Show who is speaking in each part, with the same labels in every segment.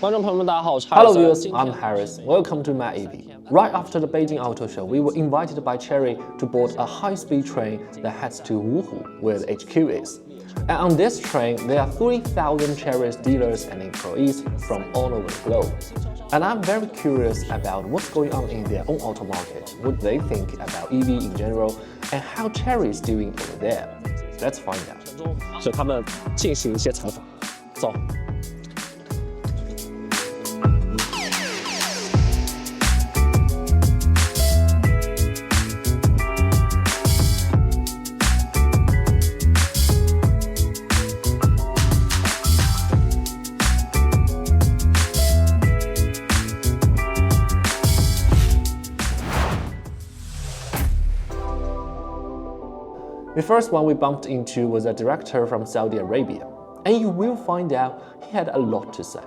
Speaker 1: Hello viewers, I'm Harris. Welcome to my EV. Right after the Beijing Auto Show, we were invited by Chery to board a high-speed train that heads to Wuhu, where the HQ is. And on this train, there are 3,000 Chery's dealers and employees from all over the globe. And I'm very curious about what's going on in their own auto market, what they think about EV in general, and how Chery is doing over there. Let's find out.
Speaker 2: 所以他们进行一些采访。走。
Speaker 1: The first one we bumped into was a director from Saudi Arabia, and you will find out he had a lot to say.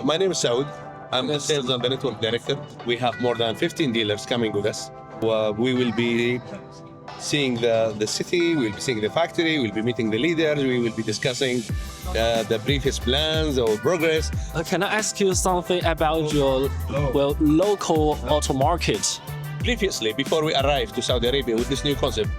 Speaker 3: My name is Saud. I'm the sales and network director. We have more than 15 dealers coming with us. We will be seeing the city, we'll be seeing the factory, we'll be meeting the leaders, we will be discussing the previous plans or progress.
Speaker 2: Can I ask you something about your local auto market?
Speaker 3: Previously, before we arrived to Saudi Arabia with this new concept,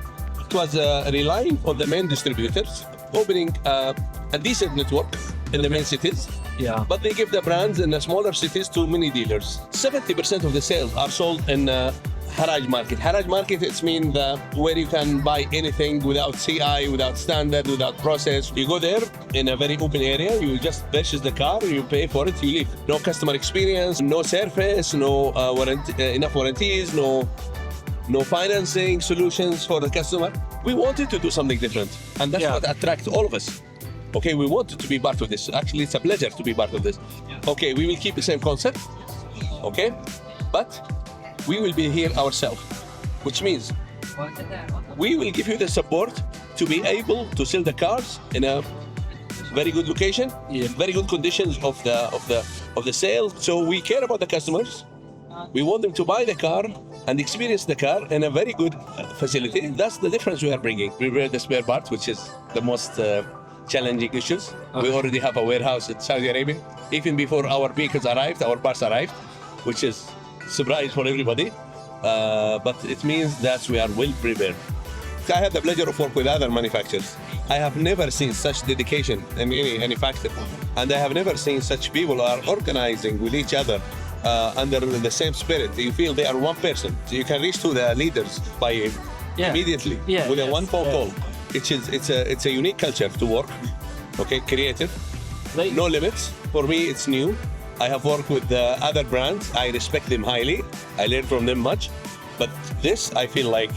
Speaker 3: it was relying on the main distributors, opening a decent network in the main cities.
Speaker 2: Yeah.
Speaker 3: But they give the brands in the smaller cities to many dealers. 70% of the sales are sold in Haraj market. Haraj market, it's mean where you can buy anything without CI, without standard, without process. You go there in a very open area, you just purchase the car, you pay for it, you leave. No customer experience, no service, no enough warranties, no financing solutions for the customer. We wanted to do something different, and that's what attracts all of us. Okay, we wanted to be part of this. Actually, it's a pleasure to be part of this. Okay, we will keep the same concept, okay, but we will be here ourselves, which means we will give you the support to be able to sell the cars in a very good location, very good conditions of the sale. So we care about the customers. We want them to buy the car and experience the car in a very good facility. That's the difference we are bringing. We prepare the spare parts, which is the most challenging issues. We already have a warehouse in Saudi Arabia. Even before our vehicles arrived, our parts arrived, which is surprise for everybody, but it means that we are well prepared. I had the pleasure of work with other manufacturers. I have never seen such dedication in any manufacturer, and I have never seen such people are organizing with each other under the same spirit. You feel they are one person. So you can reach to the leaders by immediately with a one phone call. It's a unique culture to work. Okay, creative, no limits. For me, it's new. I have worked with other brands. I respect them highly. I learn from them much. But this, I feel like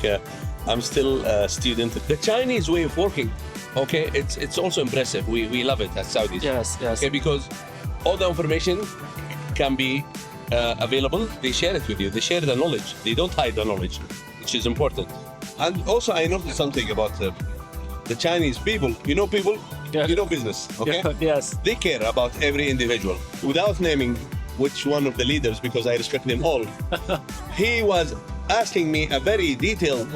Speaker 3: I'm still a student. The Chinese way of working, okay, it's also impressive. We love it as Saudis.
Speaker 2: Yes.
Speaker 3: Okay, because all the information can be available. They share it with you. They share the knowledge. They don't hide the knowledge, which is important. And also, I noticed something about the Chinese people. You know people? You know business, okay?
Speaker 2: Yes.
Speaker 3: They care about every individual. Without naming which one of the leaders, because I respect them all, he was asking me a very detailed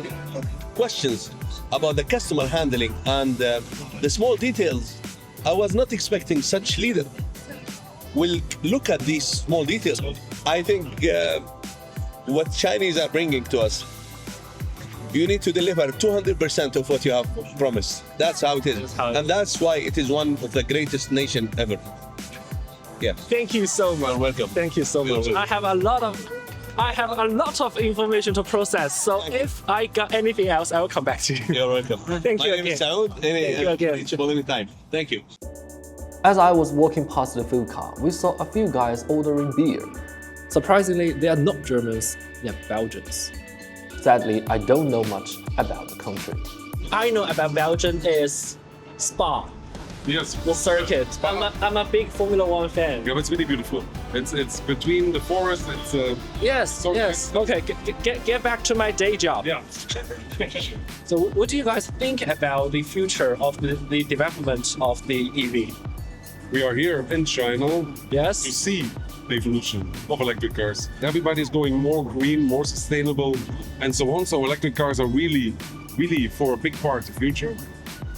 Speaker 3: questions about the customer handling and the small details. I was not expecting such leader will look at these small details. I think what Chinese are bringing to us, you need to deliver 200% of what you have promised. That's how it is. And that's why it is one of the greatest nation ever. Yeah.
Speaker 2: Thank you so much.
Speaker 3: You're welcome.
Speaker 2: Thank you so much. I have a lot of information to process. So if I got anything else, I will come back to you.
Speaker 3: You're welcome.
Speaker 2: Thank you
Speaker 3: My name is
Speaker 2: again.
Speaker 3: Saud.
Speaker 2: Thank you again.
Speaker 3: Reachable anytime. Thank you.
Speaker 1: As I was walking past the food car, we saw a few guys ordering beer.
Speaker 2: Surprisingly, they are not Germans, they are Belgians.
Speaker 1: Sadly, I don't know much about the country.
Speaker 2: I know about Belgium is Spa,
Speaker 4: Yes.
Speaker 2: the circuit. I'm a big Formula 1 fan.
Speaker 4: Yeah, it's really beautiful. It's between the forest. It's
Speaker 2: Yes. Okay, get back to my day job.
Speaker 4: yeah.
Speaker 2: So what do you guys think about the future of the development of the EV?
Speaker 4: We are here in China to
Speaker 2: Yes?
Speaker 4: see the evolution of electric cars. Everybody's going more green, more sustainable, and so on. So electric cars are really for a big part of the future.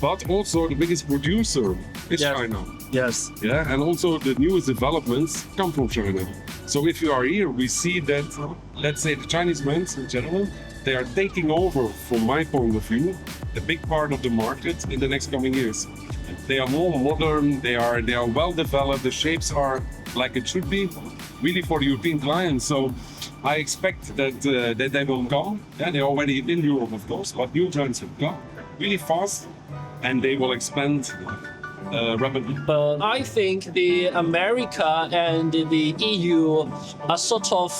Speaker 4: But also the biggest producer is
Speaker 2: Yeah.
Speaker 4: China.
Speaker 2: Yes.
Speaker 4: Yeah, and also the newest developments come from China. So if you are here, we see that, let's say the Chinese brands in general, they are taking over, from my point of view, a big part of the market in the next coming years. They are more modern, they are well developed, the shapes are like it should be, really for the European clients. So I expect that they will come. Yeah, they're already in Europe, of course, but new brands will come really fast, and they will expand rapidly.
Speaker 2: But I think the America and the EU are sort of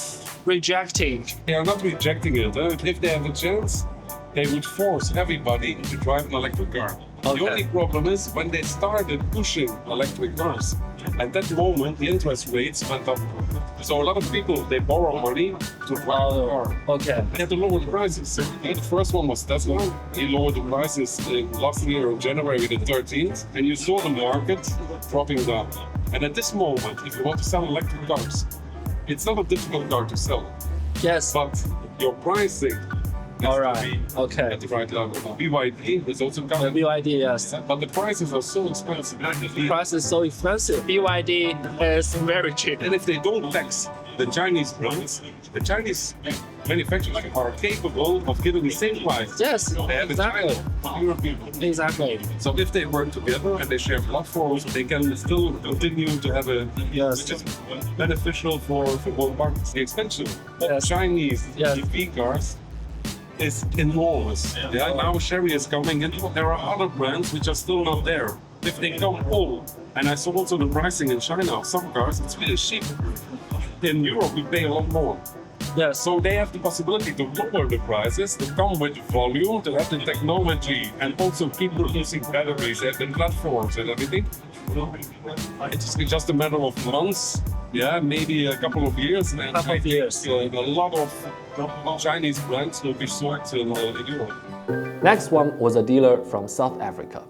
Speaker 2: rejecting.
Speaker 4: They are not rejecting it. If they have a chance, they would force everybody to drive an electric car.
Speaker 2: Okay.
Speaker 4: The only problem is when they started pushing electric cars, at that moment the interest rates went up. So a lot of people, they borrow money to drive a car.
Speaker 2: Okay.
Speaker 4: They had to lower the prices. So the first one was Tesla. He lowered the prices last year on January the 13th, and you saw the market dropping down. And at this moment, if you want to sell electric cars, it's not a difficult car to sell,
Speaker 2: Yes.
Speaker 4: but your pricing has
Speaker 2: All
Speaker 4: to
Speaker 2: right.
Speaker 4: be
Speaker 2: Okay.
Speaker 4: at the right level. BYD is also
Speaker 2: The
Speaker 4: coming,
Speaker 2: BYD, yes.
Speaker 4: but the prices are so expensive.
Speaker 2: The price is so expensive. BYD is very cheap.
Speaker 4: And if they don't tax the Chinese brands, the Chinese manufacturers are capable of giving the same price
Speaker 2: Yes,
Speaker 4: they have in
Speaker 2: exactly.
Speaker 4: China for European people.
Speaker 2: Exactly.
Speaker 4: So if they work together and they share platforms, they can still continue to have a
Speaker 2: Yes.
Speaker 4: which is beneficial for both parties. The expansion of
Speaker 2: Yes.
Speaker 4: Chinese
Speaker 2: Yes.
Speaker 4: EV cars is enormous. Yeah, now Chery is coming in. There are other brands which are still not there. If they come all, and I saw also the pricing in China of some cars, it's really cheap. In Europe, we pay a lot more.
Speaker 2: Yes.
Speaker 4: So they have the possibility to lower the prices, to come with volume, to have the technology, and also keep producing batteries and the platforms and everything. It's just a matter of months, yeah, maybe a couple of years. And
Speaker 2: Couple
Speaker 4: I
Speaker 2: of
Speaker 4: think,
Speaker 2: years.
Speaker 4: a lot of Chinese brands will be sold in Europe.
Speaker 1: Next one was a dealer from South Africa.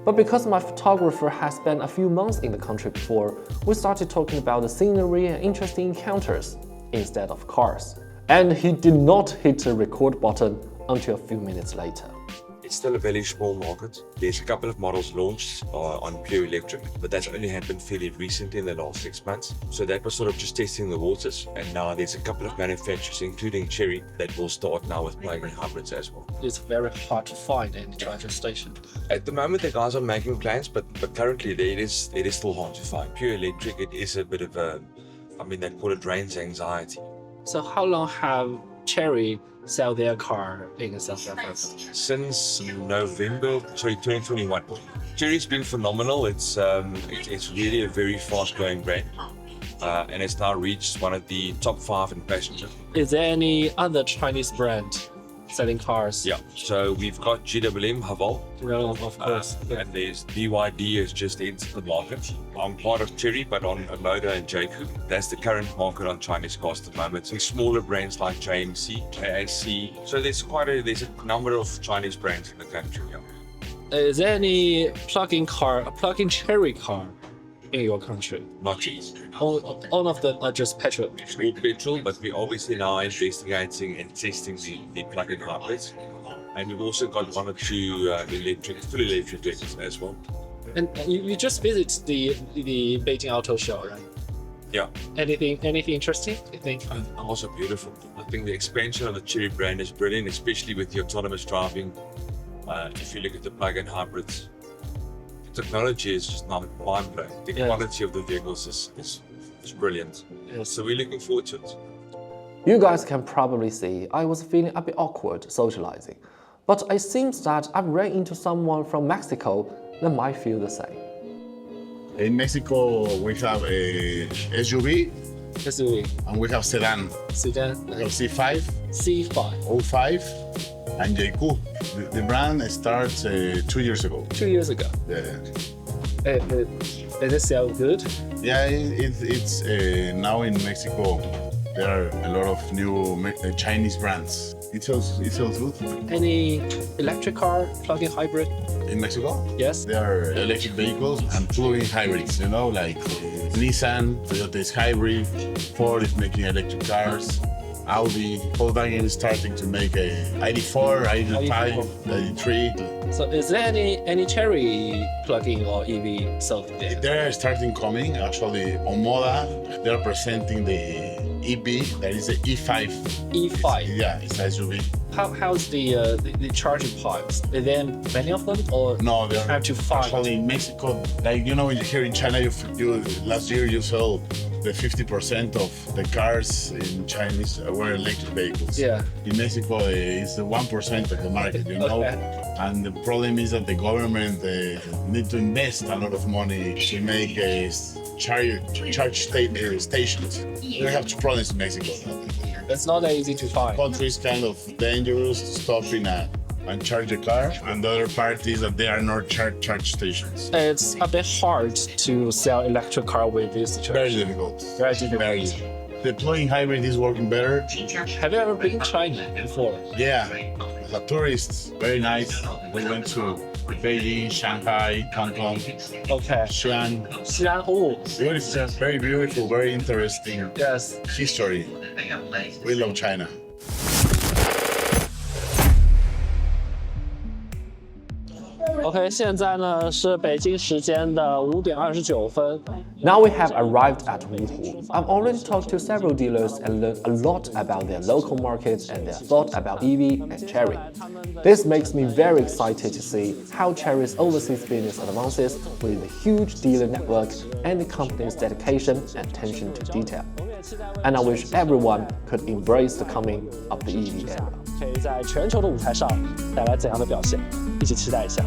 Speaker 1: But because my photographer has spent a few months in the country before, we started talking about the scenery and interesting encounters instead of cars. And he did not hit the record button until a few minutes later.
Speaker 5: It's still a very small market. There's a couple of models launched on pure electric, but that's only happened fairly recently in the last 6 months. So that was sort of just testing the waters. And now there's a couple of manufacturers, including Chery, that will start now with plug-in hybrids as well.
Speaker 2: It's very hard to find any charging station.
Speaker 5: At the moment, the guys are making plans, but currently it is still hard to find. Pure electric, it is a bit of a, they call it range anxiety.
Speaker 2: So how long have Chery sell their car in South Africa?
Speaker 5: Since November, 2021. Chery's been phenomenal. It's really a very fast-growing brand, and it's now reached one of the top 5 in passenger.
Speaker 2: Is there any other Chinese brand selling cars?
Speaker 5: Yeah. So we've got GWM, Haval,
Speaker 2: Well, of course.
Speaker 5: and there's BYD has just entered the market. I'm part of Chery, but on omoda and jaecoo. That's the current market on Chinese cars at the moment. So smaller brands like JMC, AAC. So there's a number of Chinese brands in the country. Yeah.
Speaker 2: Is there any plug-in Chery car in your country?
Speaker 5: Not yet.
Speaker 2: All of them are just petrol.
Speaker 5: All petrol, but we're obviously now investigating and testing the plug-in hybrids. And we've also got 1 or 2 fully electric vehicles as well.
Speaker 2: And you just visited the Beijing Auto Show, right?
Speaker 5: Yeah.
Speaker 2: Anything interesting, you think?
Speaker 5: Also beautiful. I think the expansion of the Chery brand is brilliant, especially with the autonomous driving. If you look at the plug-in hybrids, the technology is just not mind-blowing. The
Speaker 2: Yeah.
Speaker 5: quality of the vehicles is brilliant.
Speaker 2: Yes.
Speaker 5: So we're looking forward to it.
Speaker 1: You guys can probably see I was feeling a bit awkward socializing, but it seems that I've ran into someone from Mexico that might feel the same.
Speaker 6: In Mexico, we have a SUV
Speaker 2: SUV,
Speaker 6: and we have sedan.
Speaker 2: sedan,
Speaker 6: We have C5,
Speaker 2: C5.
Speaker 6: 05, and jaecoo. The brand starts 2 years ago.
Speaker 2: 2 years ago.
Speaker 6: Yeah,
Speaker 2: Does it sell good?
Speaker 6: yeah, it's now in Mexico. There are a lot of new Chinese brands. It sells good.
Speaker 2: Any electric car, plug-in hybrid?
Speaker 6: In Mexico,
Speaker 2: Yes.
Speaker 6: there are electric vehicles and plug-in hybrids. Like Nissan, Toyota is hybrid, Ford is making electric cars. Audi, Volkswagen is starting to make a 84, 85, 83.
Speaker 2: So is there any Chery plug-in or EV sold there?
Speaker 6: They're starting coming. Actually, Omoda, they're presenting the EV. That is the E5.
Speaker 2: E5.
Speaker 6: Yeah, it's SUV.
Speaker 2: How's the charging points? Are there many of them, or
Speaker 6: No, they're
Speaker 2: have to find?
Speaker 6: actually in Mexico. Like here in China, you last year you saw the 50% of the cars in Chinese were electric vehicles.
Speaker 2: Yeah.
Speaker 6: In Mexico, it's the 1% of the market, you know.
Speaker 2: Okay.
Speaker 6: And the problem is that the government need to invest a lot of money to make charge stations. We have two problems in Mexico.
Speaker 2: It's not that easy to find.
Speaker 6: Country is kind of dangerous to stop and charge a car, and the other part is that there are no charge stations.
Speaker 2: It's a bit hard to sell electric car with this
Speaker 6: Very
Speaker 2: charge.
Speaker 6: difficult.
Speaker 2: Very difficult.
Speaker 6: Very difficult. The plug-in hybrid is working better.
Speaker 2: Have you ever been to China before?
Speaker 6: Yeah, as a tourist, very nice. We went to Beijing, Shanghai, Hong Kong,
Speaker 2: Okay.
Speaker 6: Xi'an.
Speaker 2: Xi'an, oh,
Speaker 6: Beautiful, very beautiful, very interesting
Speaker 2: yes.
Speaker 6: history. We love China.
Speaker 2: OK， 现在呢是北京时间的5点29分。
Speaker 1: Now we have arrived at Wuhu. I've already talked to several dealers and learned a lot about their local markets and their thought about EV and Chery. This makes me very excited to see how Chery's overseas business advances with the huge dealer network and the company's dedication and attention to detail. And I wish everyone could embrace the coming of the EV era.
Speaker 2: 可以在全球的舞台上带来怎样的表现？一起期待一下。